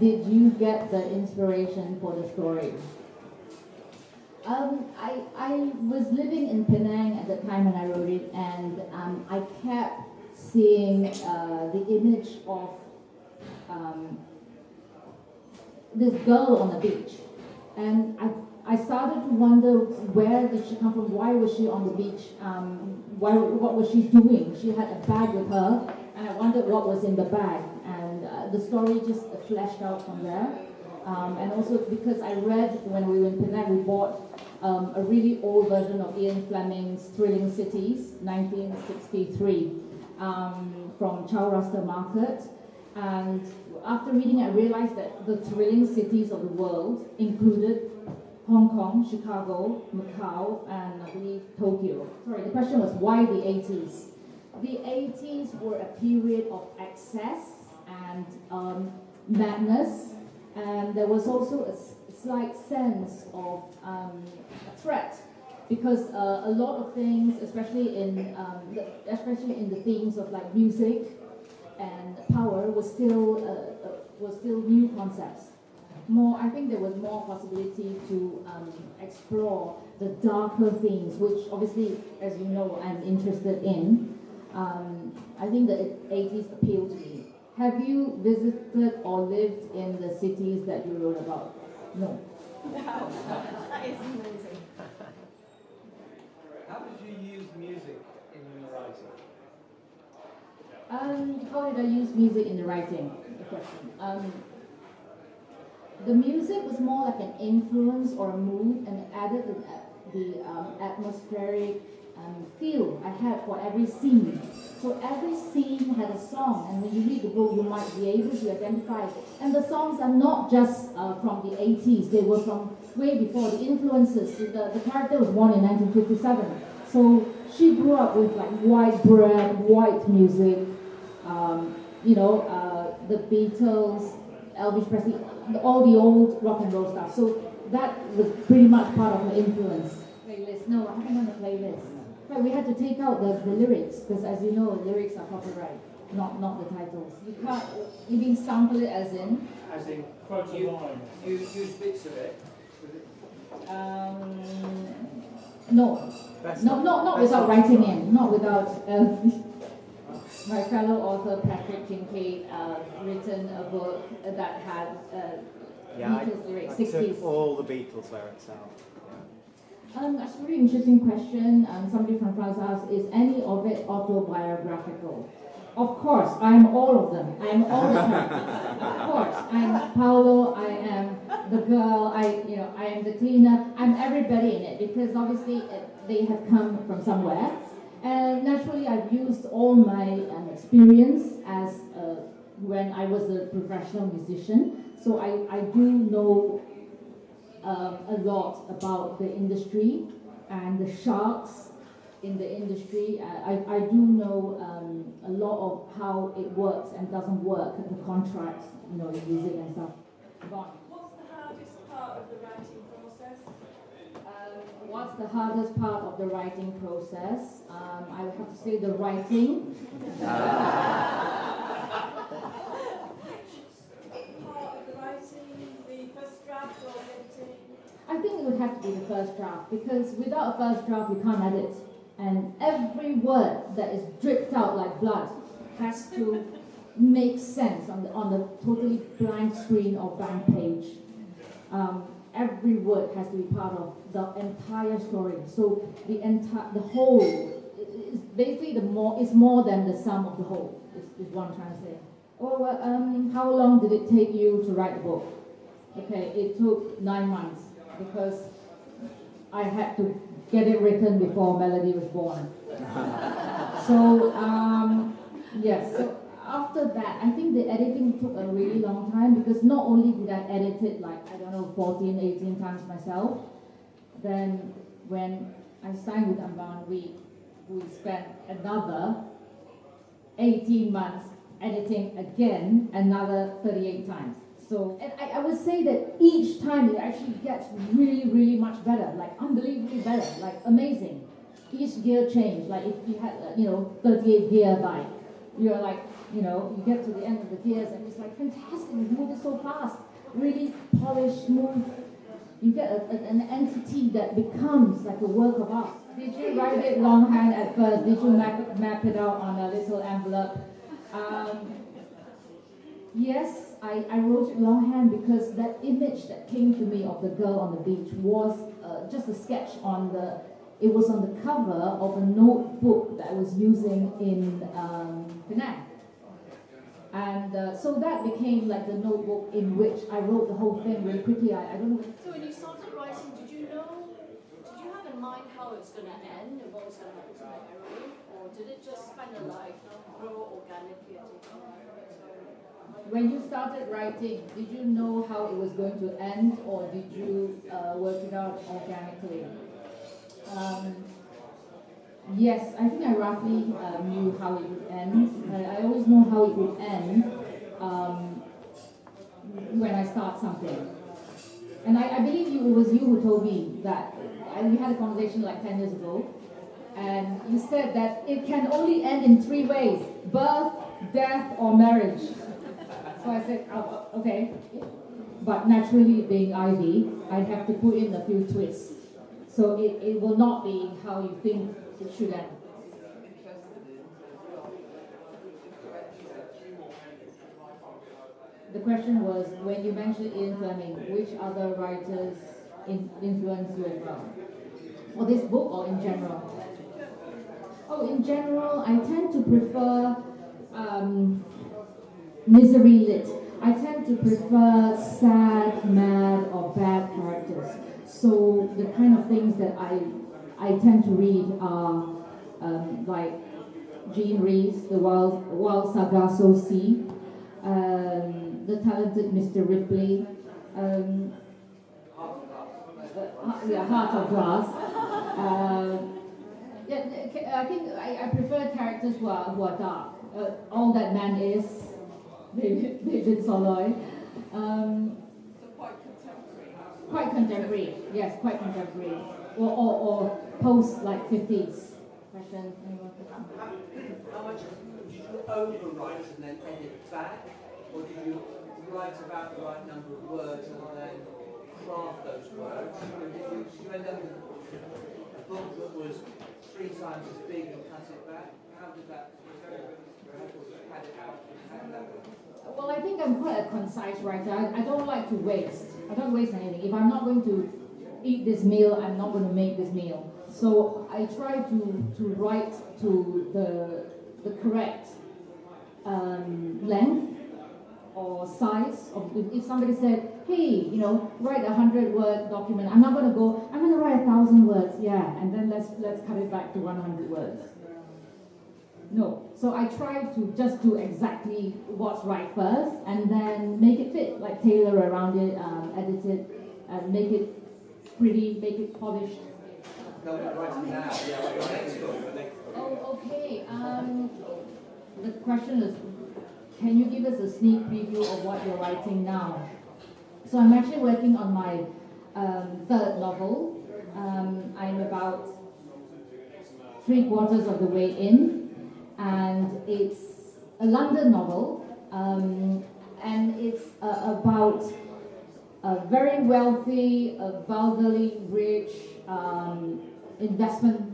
did you get the inspiration for the story? I was living in Penang at the time when I wrote it, and I kept seeing the image of this girl on the beach, and I started to wonder, where did she come from? Why was she on the beach? What was she doing? She had a bag with her, and I wondered what was in the bag. And the story just fleshed out from there. And also because I read, when we were in Penang, we bought a really old version of Ian Fleming's Thrilling Cities, 1963, from Chaurasta Market. And after reading it, I realized that the thrilling cities of the world included Hong Kong, Chicago, Macau, and I believe Tokyo. Sorry, the question was, why the 80s? The 80s were a period of excess and madness, and there was also a slight sense of threat, because a lot of things, especially in the themes of like music and power, was still new concepts. I think there was more possibility to explore the darker themes, which obviously, as you know, I'm interested in. I think the 80s appealed to me. Have you visited or lived in the cities that you wrote about? No. Wow, that is amazing. How did you use music in your writing? How did I use music in the writing? The question. The music was more like an influence or a mood, and it added the atmospheric feel I had for every scene. So every scene had a song, and when you read the book, you might be able to identify it. And the songs are not just from the 80s, they were from way before. The influences, the character was born in 1957. So she grew up with like white bread, white music, the Beatles, Elvis Presley, all the old rock and roll stuff. So that was pretty much part of her influence. Playlist? No, I haven't done a playlist. But we had to take out the lyrics, because as you know, lyrics are copyright, not the titles. You can't, you mean sample it as in? As in, Quote a line. you use bits of it. No. Not without writing in, not without my fellow author Patrick Kincaid written a book that had Beatles lyrics, 60s. Took all the Beatles lyrics out. That's a really interesting question. Somebody from France asked, is any of it autobiographical? Of course, I am all of them. I am all of them. Of course, I am Paolo, I am the girl, I am the cleaner, I'm everybody in it, because obviously they have come from somewhere. And naturally, I've used all my experience as when I was a professional musician. So I do know a lot about the industry and the sharks in the industry. I do know a lot of how it works and doesn't work, the contracts, in music and stuff. What's the hardest part of the writing process? What's the hardest part of the writing process? I would have to say the writing. I think it would have to be the first draft, because without a first draft you can't edit, and every word that is dripped out like blood has to make sense on the totally blank screen or blank page. Every word has to be part of the entire story. So the whole is basically it's more than the sum of the whole. Is what I'm trying to say. How long did it take you to write the book? Okay, it took 9 months, because I had to get it written before Melody was born. So yes. So after that, I think the editing took a really long time, because not only did I edit it 14, 18 times myself, then when I signed with Unbound, we spent another 18 months editing again, another 38 times. So, and I would say that each time it actually gets really, really much better, like unbelievably better, like amazing. Each gear change, like if you had, 38 gear bike, you're like, You know, you get to the end of the gears and it's like fantastic, you move it so fast, really polished, smooth. You get an entity that becomes like a work of art. Did you write it longhand at first? Did you map it out on a little envelope? Yes, I wrote it longhand because that image that came to me of the girl on the beach was just a sketch on the. It was on the cover of a notebook that I was using in Penang. And so that became like the notebook in which I wrote the whole thing really quickly. I don't know. So when you started writing, did you have in mind how it's going to end and what was going to happen to the heroine? Or did it just kind of like grow organically at your time? When you started writing, did you know how it was going to end, or did you work it out organically? Yes, I think I roughly knew how it would end. I always know how it would end when I start something. And I believe it was you who told me that. We had a conversation like 10 years ago, and you said that it can only end in 3 ways: birth, death, or marriage. So I said, oh, okay. But naturally, being Ivy, I'd have to put in a few twists. So it will not be how you think it should end. The question was, when you mentioned Ian Fleming, which other writers influenced you as well? For this book or in general? Oh, in general, I tend to prefer misery lit. I tend to prefer sad, mad, or bad characters. So the kind of things that I tend to read are like Jean Rhys, The Wild Sargasso Sea, The Talented Mr. Ripley, Heart of Glass. I think I prefer characters who are dark. All That Man Is, David Soloy. Quite contemporary, yes, quite contemporary. Or post like 50s. Questions? How much did you overwrite and then edit back? Or did you write about the right number of words and then craft those words? Or did you end up with a book that was 3 times as big and cut it back? How did that had it out? Well, I think I'm quite a concise writer. I don't like to waste. I don't waste anything. If I'm not going to eat this meal, I'm not going to make this meal. So I try to write to the correct length or size. If somebody said, hey, write a 100-word document, I'm not going to go, I'm going to write 1,000 words, yeah, and then let's cut it back to 100 words. No. So I try to just do exactly what's right first and then make it fit, like tailor around it, edit it, and make it pretty, make it polished. No, we're writing now. Yeah, your next book. Oh, okay. The question is, can you give us a sneak preview of what you're writing now? So I'm actually working on my 3rd novel. I'm about 3/4 of the way in. And it's a London novel, and it's about a very wealthy, vulgarly rich investment